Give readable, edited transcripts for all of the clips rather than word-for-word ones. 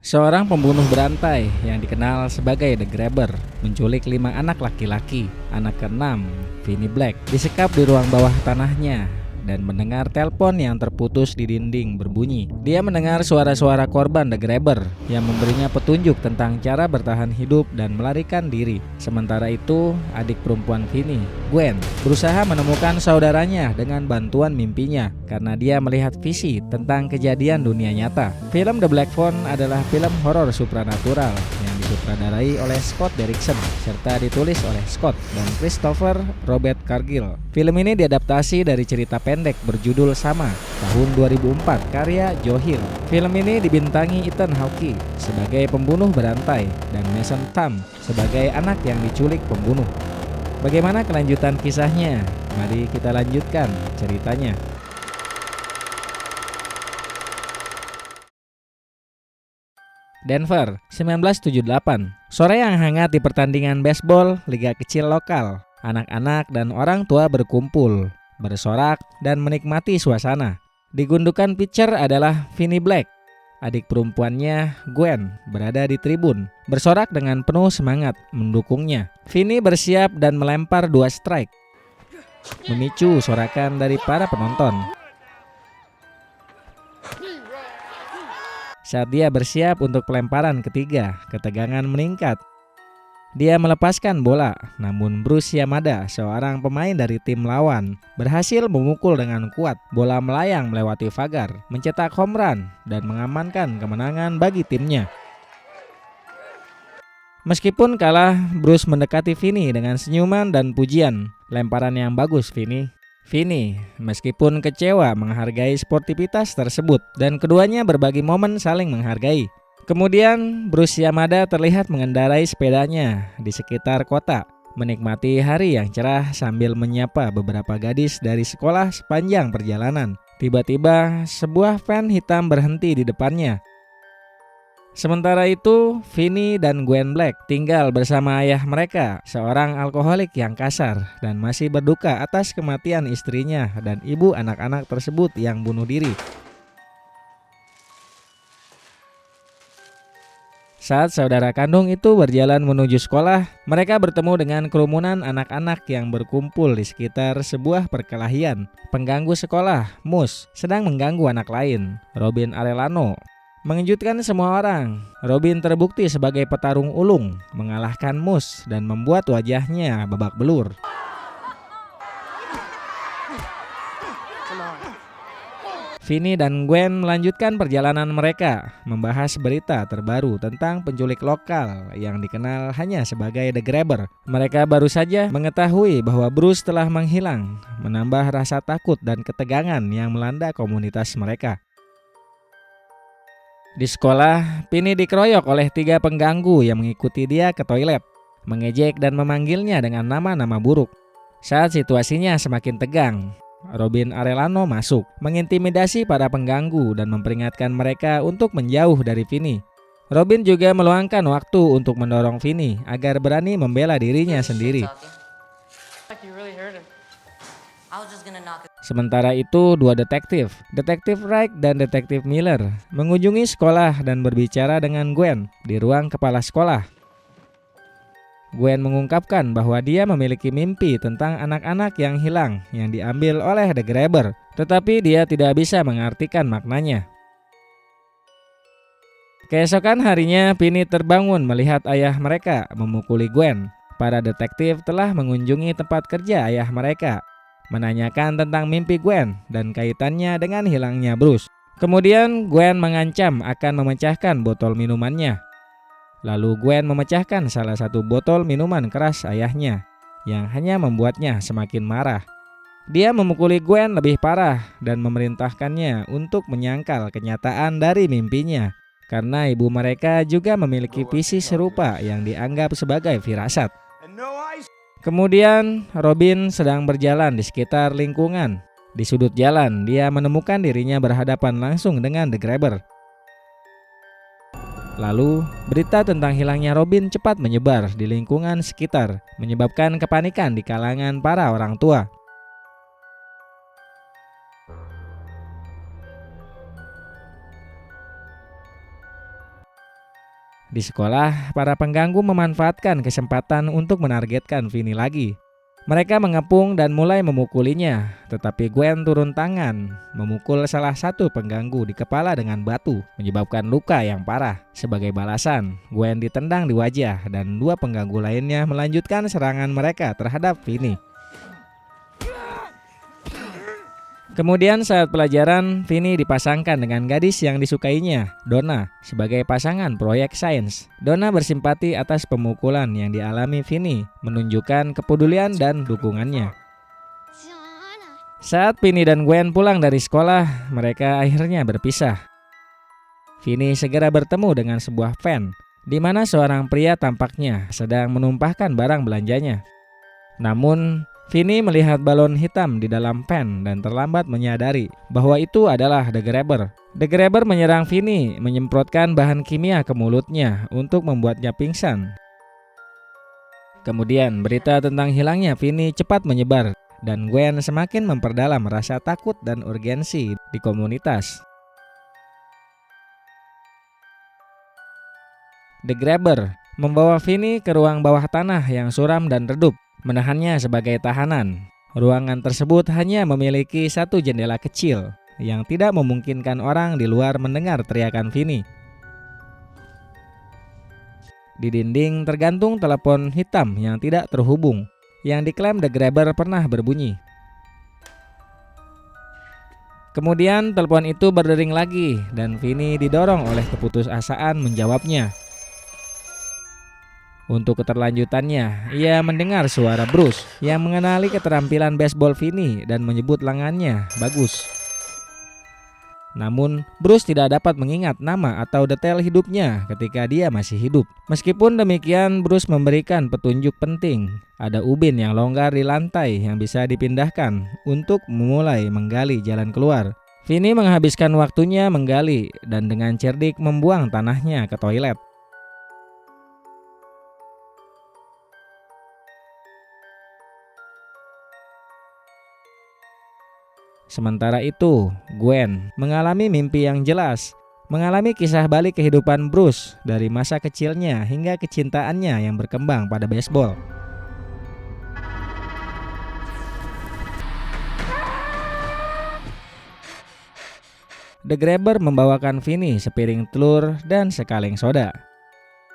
Seorang pembunuh berantai yang dikenal sebagai The Grabber menculik 5 anak laki-laki. Anak keenam, Vinnie Black, disekap di ruang bawah tanahnya dan mendengar telepon yang terputus di dinding berbunyi. Dia mendengar suara-suara korban The Grabber yang memberinya petunjuk tentang cara bertahan hidup dan melarikan diri. Sementara itu, adik perempuan Vinnie, Gwen, berusaha menemukan saudaranya dengan bantuan mimpinya karena dia melihat visi tentang kejadian dunia nyata. Film The Black Phone adalah film horor supranatural yang disutradarai oleh Scott Derrickson serta ditulis oleh Scott dan Christopher Robert Cargill. Film ini diadaptasi dari cerita pendek berjudul sama tahun 2004 karya Joe Hill. Film ini dibintangi Ethan Hawke sebagai pembunuh berantai dan Mason Tam sebagai anak yang diculik pembunuh. Bagaimana kelanjutan kisahnya? Mari kita lanjutkan ceritanya. Denver, 1978. Sore yang hangat di pertandingan baseball liga kecil lokal. Anak-anak dan orang tua berkumpul, bersorak dan menikmati suasana. Di gundukan pitcher adalah Vinnie Black. Adik perempuannya, Gwen, berada di tribun, bersorak dengan penuh semangat mendukungnya. Vinnie bersiap dan melempar 2 strike, memicu sorakan dari para penonton. Saat dia bersiap untuk pelemparan ketiga, ketegangan meningkat. Dia melepaskan bola, namun Bruce Yamada, seorang pemain dari tim lawan, berhasil memukul dengan kuat. Bola melayang melewati pagar, mencetak home run, dan mengamankan kemenangan bagi timnya. Meskipun kalah, Bruce mendekati Vinnie dengan senyuman dan pujian. Lemparan yang bagus, Vinnie. Vinnie, meskipun kecewa, menghargai sportivitas tersebut dan keduanya berbagi momen saling menghargai. Kemudian Bruce Yamada terlihat mengendarai sepedanya di sekitar kota, menikmati hari yang cerah sambil menyapa beberapa gadis dari sekolah sepanjang perjalanan. Tiba-tiba sebuah van hitam berhenti di depannya. Sementara itu, Vinnie dan Gwen Black tinggal bersama ayah mereka, seorang alkoholik yang kasar dan masih berduka atas kematian istrinya dan ibu anak-anak tersebut yang bunuh diri. Saat saudara kandung itu berjalan menuju sekolah, mereka bertemu dengan kerumunan anak-anak yang berkumpul di sekitar sebuah perkelahian. Pengganggu sekolah, Moose, sedang mengganggu anak lain, Robin Arellano. Mengejutkan semua orang, Robin terbukti sebagai petarung ulung, mengalahkan Moose dan membuat wajahnya babak belur. Vinnie dan Gwen melanjutkan perjalanan mereka, membahas berita terbaru tentang penculik lokal yang dikenal hanya sebagai The Grabber. Mereka baru saja mengetahui bahwa Bruce telah menghilang, menambah rasa takut dan ketegangan yang melanda komunitas mereka. Di sekolah, Vinnie dikeroyok oleh 3 pengganggu yang mengikuti dia ke toilet, mengejek dan memanggilnya dengan nama-nama buruk. Saat situasinya semakin tegang, Robin Arellano masuk, mengintimidasi para pengganggu dan memperingatkan mereka untuk menjauh dari Vinnie. Robin juga meluangkan waktu untuk mendorong Vinnie agar berani membela dirinya sendiri. Sementara itu, 2 detektif, Detektif Wright dan Detektif Miller, mengunjungi sekolah dan berbicara dengan Gwen di ruang kepala sekolah. Gwen mengungkapkan bahwa dia memiliki mimpi tentang anak-anak yang hilang yang diambil oleh The Grabber, tetapi dia tidak bisa mengartikan maknanya. Keesokan harinya, Vinnie terbangun melihat ayah mereka memukuli Gwen. Para detektif telah mengunjungi tempat kerja ayah mereka, menanyakan tentang mimpi Gwen dan kaitannya dengan hilangnya Bruce. Kemudian Gwen mengancam akan memecahkan botol minumannya. Lalu Gwen memecahkan salah satu botol minuman keras ayahnya, yang hanya membuatnya semakin marah. Dia memukuli Gwen lebih parah dan memerintahkannya untuk menyangkal kenyataan dari mimpinya, karena ibu mereka juga memiliki visi serupa yang dianggap sebagai firasat. Kemudian Robin sedang berjalan di sekitar lingkungan. Di sudut jalan, dia menemukan dirinya berhadapan langsung dengan The Grabber. Lalu, berita tentang hilangnya Robin cepat menyebar di lingkungan sekitar, menyebabkan kepanikan di kalangan para orang tua. Di sekolah, para pengganggu memanfaatkan kesempatan untuk menargetkan Vinny lagi. Mereka mengepung dan mulai memukulinya, tetapi Gwen turun tangan, memukul salah satu pengganggu di kepala dengan batu, menyebabkan luka yang parah. Sebagai balasan, Gwen ditendang di wajah dan dua pengganggu lainnya melanjutkan serangan mereka terhadap Vinny. Kemudian saat pelajaran, Vinny dipasangkan dengan gadis yang disukainya, Donna, sebagai pasangan proyek sains. Donna bersimpati atas pemukulan yang dialami Vinny, menunjukkan kepedulian dan dukungannya. Saat Vinny dan Gwen pulang dari sekolah, mereka akhirnya berpisah. Vinny segera bertemu dengan sebuah van, di mana seorang pria tampaknya sedang menumpahkan barang belanjanya. Namun, Vinny melihat balon hitam di dalam van dan terlambat menyadari bahwa itu adalah The Grabber. The Grabber menyerang Vinny, menyemprotkan bahan kimia ke mulutnya untuk membuatnya pingsan. Kemudian berita tentang hilangnya Vinny cepat menyebar dan Gwen semakin memperdalam rasa takut dan urgensi di komunitas. The Grabber membawa Vinny ke ruang bawah tanah yang suram dan redup, menahannya sebagai tahanan. Ruangan tersebut hanya memiliki satu jendela kecil yang tidak memungkinkan orang di luar mendengar teriakan Vinny. Di dinding tergantung telepon hitam yang tidak terhubung, yang diklaim The Grabber pernah berbunyi. Kemudian telepon itu berdering lagi dan Vinny didorong oleh keputusasaan menjawabnya. Untuk keterlanjutannya, ia mendengar suara Bruce yang mengenali keterampilan baseball Vinny dan menyebut lengannya bagus. Namun, Bruce tidak dapat mengingat nama atau detail hidupnya ketika dia masih hidup. Meskipun demikian, Bruce memberikan petunjuk penting. Ada ubin yang longgar di lantai yang bisa dipindahkan untuk memulai menggali jalan keluar. Vinny menghabiskan waktunya menggali dan dengan cerdik membuang tanahnya ke toilet. Sementara itu, Gwen mengalami mimpi yang jelas, mengalami kisah balik kehidupan Bruce dari masa kecilnya hingga kecintaannya yang berkembang pada baseball. The Grabber membawakan Vinny sepiring telur dan sekaleng soda,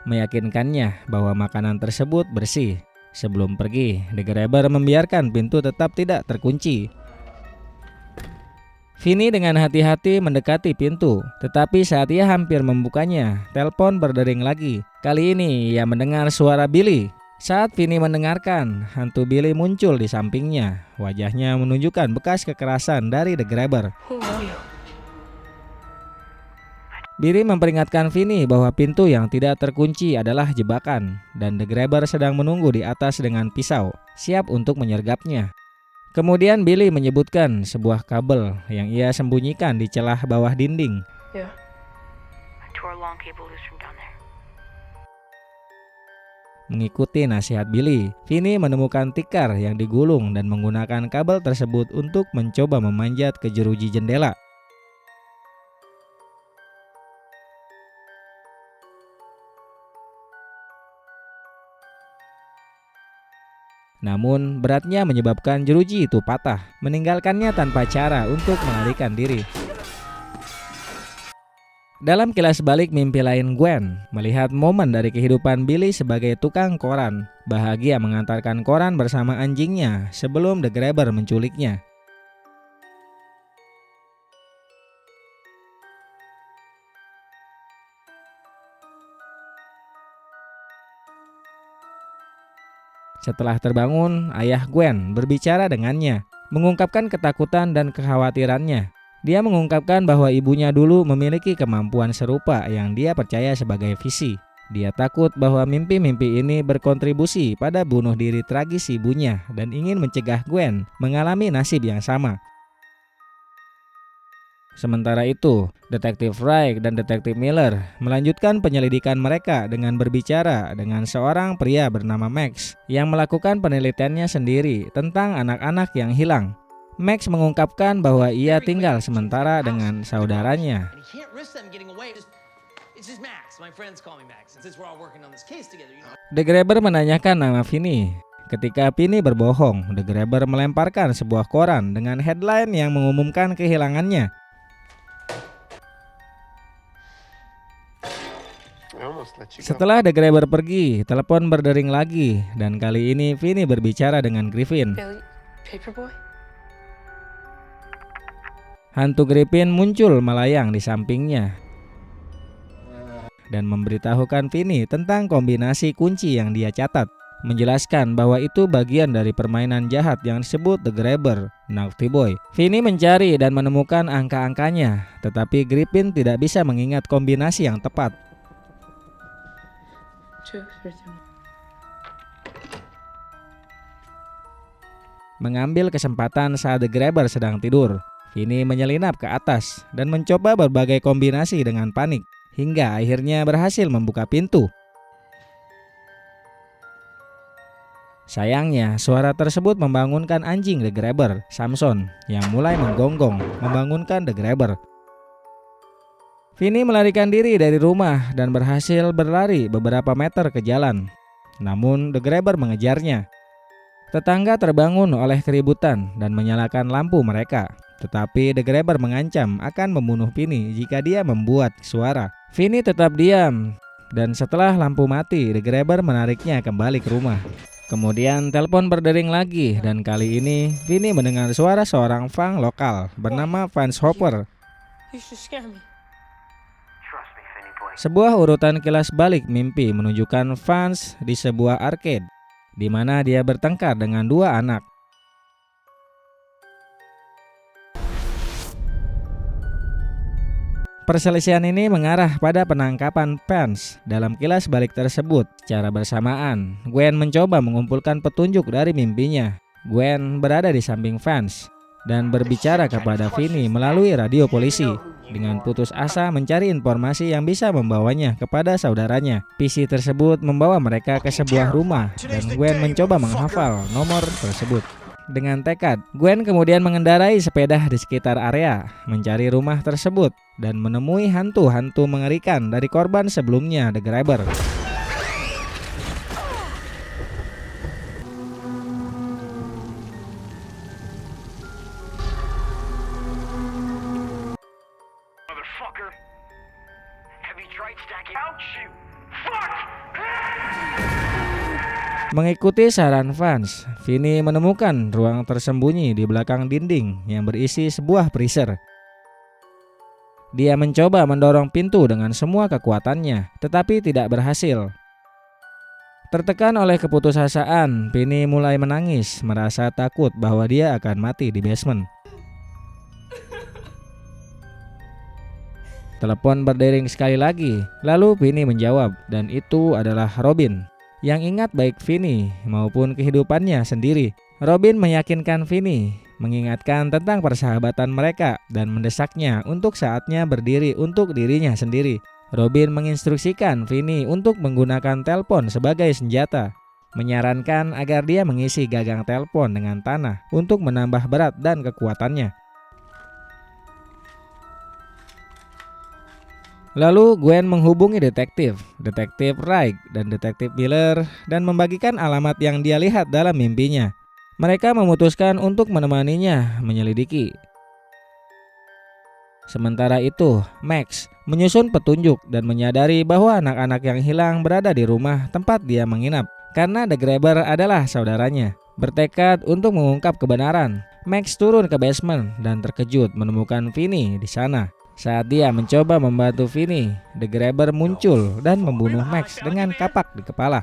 meyakinkannya bahwa makanan tersebut bersih. Sebelum pergi, The Grabber membiarkan pintu tetap tidak terkunci. Vinny dengan hati-hati mendekati pintu, tetapi saat ia hampir membukanya, telepon berdering lagi. Kali ini ia mendengar suara Billy. Saat Vinny mendengarkan, hantu Billy muncul di sampingnya. Wajahnya menunjukkan bekas kekerasan dari The Grabber. Billy memperingatkan Vinny bahwa pintu yang tidak terkunci adalah jebakan, dan The Grabber sedang menunggu di atas dengan pisau, siap untuk menyergapnya. Kemudian Billy menyebutkan sebuah kabel yang ia sembunyikan di celah bawah dinding. Mengikuti nasihat Billy, Vinny menemukan tikar yang digulung dan menggunakan kabel tersebut untuk mencoba memanjat ke jeruji jendela. Namun beratnya menyebabkan jeruji itu patah, meninggalkannya tanpa cara untuk melarikan diri. Dalam kilas balik mimpi lain Gwen, melihat momen dari kehidupan Billy sebagai tukang koran, bahagia mengantarkan koran bersama anjingnya sebelum The Grabber menculiknya. Setelah terbangun, ayah Gwen berbicara dengannya, mengungkapkan ketakutan dan kekhawatirannya. Dia mengungkapkan bahwa ibunya dulu memiliki kemampuan serupa yang dia percaya sebagai visi. Dia takut bahwa mimpi-mimpi ini berkontribusi pada bunuh diri tragis ibunya dan ingin mencegah Gwen mengalami nasib yang sama. Sementara itu, Detektif Wright dan Detektif Miller melanjutkan penyelidikan mereka dengan berbicara dengan seorang pria bernama Max yang melakukan penelitiannya sendiri tentang anak-anak yang hilang. Max mengungkapkan bahwa ia tinggal sementara dengan saudaranya. My friends call me Max. Since we're all working on this case together, you know. The Grabber menanyakan nama Vinny. Ketika Vinny berbohong, The Grabber melemparkan sebuah koran dengan headline yang mengumumkan kehilangannya. Setelah The Grabber pergi, telepon berdering lagi dan kali ini Vinny berbicara dengan Griffin. Billy, Paperboy? Hantu Griffin muncul melayang di sampingnya dan memberitahukan Vinny tentang kombinasi kunci yang dia catat, menjelaskan bahwa itu bagian dari permainan jahat yang disebut The Grabber, Naughty Boy. Vinny mencari dan menemukan angka-angkanya, tetapi Griffin tidak bisa mengingat kombinasi yang tepat. Mengambil kesempatan saat The Grabber sedang tidur, Vinny menyelinap ke atas dan mencoba berbagai kombinasi dengan panik, hingga akhirnya berhasil membuka pintu. Sayangnya, suara tersebut membangunkan anjing The Grabber, Samson, yang mulai menggonggong, membangunkan The Grabber. Vinny melarikan diri dari rumah dan berhasil berlari beberapa meter ke jalan. Namun The Grabber mengejarnya. Tetangga terbangun oleh keributan dan menyalakan lampu mereka. Tetapi The Grabber mengancam akan membunuh Vinny jika dia membuat suara. Vinny tetap diam dan setelah lampu mati, The Grabber menariknya kembali ke rumah. Kemudian telepon berdering lagi dan kali ini Vinny mendengar suara seorang fang lokal bernama Vance Hopper. Sebuah urutan kilas balik mimpi menunjukkan Vance di sebuah arcade di mana dia bertengkar dengan dua anak. Perselisihan ini mengarah pada penangkapan Vance dalam kilas balik tersebut. Secara bersamaan, Gwen mencoba mengumpulkan petunjuk dari mimpinya. Gwen berada di samping Vance dan berbicara kepada Vinny melalui radio polisi dengan putus asa mencari informasi yang bisa membawanya kepada saudaranya. PC tersebut membawa mereka ke sebuah rumah dan Gwen mencoba menghafal nomor tersebut. Dengan tekad, Gwen kemudian mengendarai sepeda di sekitar area, mencari rumah tersebut dan menemui hantu-hantu mengerikan dari korban sebelumnya, The Grabber. Mengikuti saran Vance, Vinny menemukan ruang tersembunyi di belakang dinding yang berisi sebuah freezer. Dia mencoba mendorong pintu dengan semua kekuatannya, tetapi tidak berhasil. Tertekan oleh keputusasaan, Vinny mulai menangis, merasa takut bahwa dia akan mati di basement. Telepon berdering sekali lagi, lalu Vinny menjawab, dan itu adalah Robin yang ingat baik Vinny maupun kehidupannya sendiri. Robin meyakinkan Vinny, mengingatkan tentang persahabatan mereka dan mendesaknya untuk saatnya berdiri untuk dirinya sendiri. Robin menginstruksikan Vinny untuk menggunakan telepon sebagai senjata, menyarankan agar dia mengisi gagang telepon dengan tanah untuk menambah berat dan kekuatannya. Lalu Gwen menghubungi detektif Wright dan detektif Miller dan membagikan alamat yang dia lihat dalam mimpinya. Mereka memutuskan untuk menemaninya menyelidiki. Sementara itu, Max menyusun petunjuk dan menyadari bahwa anak-anak yang hilang berada di rumah tempat dia menginap karena The Grabber adalah saudaranya. Bertekad untuk mengungkap kebenaran, Max turun ke basement dan terkejut menemukan Vinny di sana. Saat dia mencoba membantu Vinny, The Grabber muncul dan membunuh Max dengan kapak di kepala.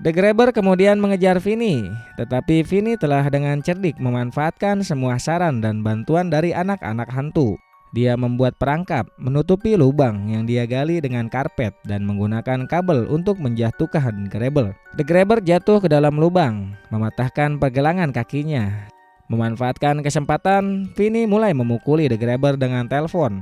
The Grabber kemudian mengejar Vinny, tetapi Vinny telah dengan cerdik memanfaatkan semua saran dan bantuan dari anak-anak hantu. Dia membuat perangkap menutupi lubang yang dia gali dengan karpet dan menggunakan kabel untuk menjatuhkan Grabber. The Grabber jatuh ke dalam lubang, mematahkan pergelangan kakinya. Memanfaatkan kesempatan, Vinny mulai memukuli The Grabber dengan telepon.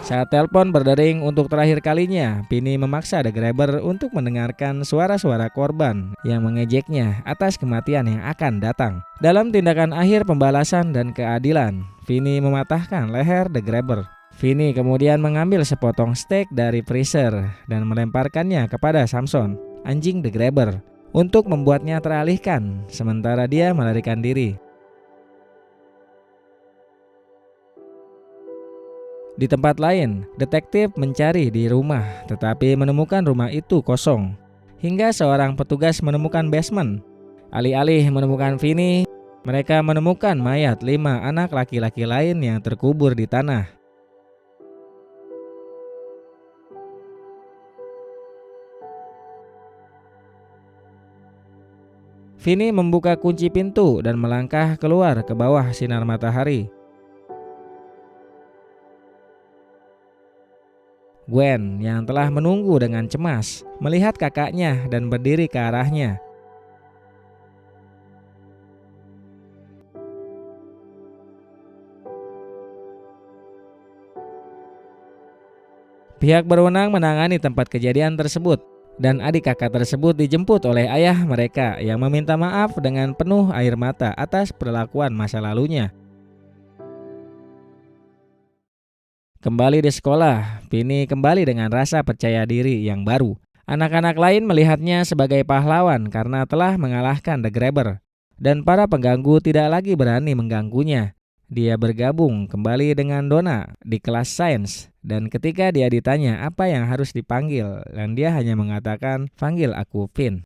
Saat telepon berdering untuk terakhir kalinya, Vinny memaksa The Grabber untuk mendengarkan suara-suara korban yang mengejeknya atas kematian yang akan datang. Dalam tindakan akhir pembalasan dan keadilan, Vinny mematahkan leher The Grabber. Vinny kemudian mengambil sepotong steak dari freezer dan melemparkannya kepada Samson, anjing The Grabber, untuk membuatnya teralihkan sementara dia melarikan diri. Di tempat lain, detektif mencari di rumah tetapi menemukan rumah itu kosong. Hingga seorang petugas menemukan basement. Alih-alih menemukan Vinny, mereka menemukan mayat 5 anak laki-laki lain yang terkubur di tanah. Vinny membuka kunci pintu dan melangkah keluar ke bawah sinar matahari. Gwen yang telah menunggu dengan cemas melihat kakaknya dan berdiri ke arahnya. Pihak berwenang menangani tempat kejadian tersebut dan adik kakak tersebut dijemput oleh ayah mereka yang meminta maaf dengan penuh air mata atas perlakuan masa lalunya. Kembali di sekolah, Vinny kembali dengan rasa percaya diri yang baru. Anak-anak lain melihatnya sebagai pahlawan karena telah mengalahkan The Grabber, dan para pengganggu tidak lagi berani mengganggunya. Dia bergabung kembali dengan Donna di kelas sains, dan ketika dia ditanya apa yang harus dipanggil, dan dia hanya mengatakan, "Panggil aku Vin."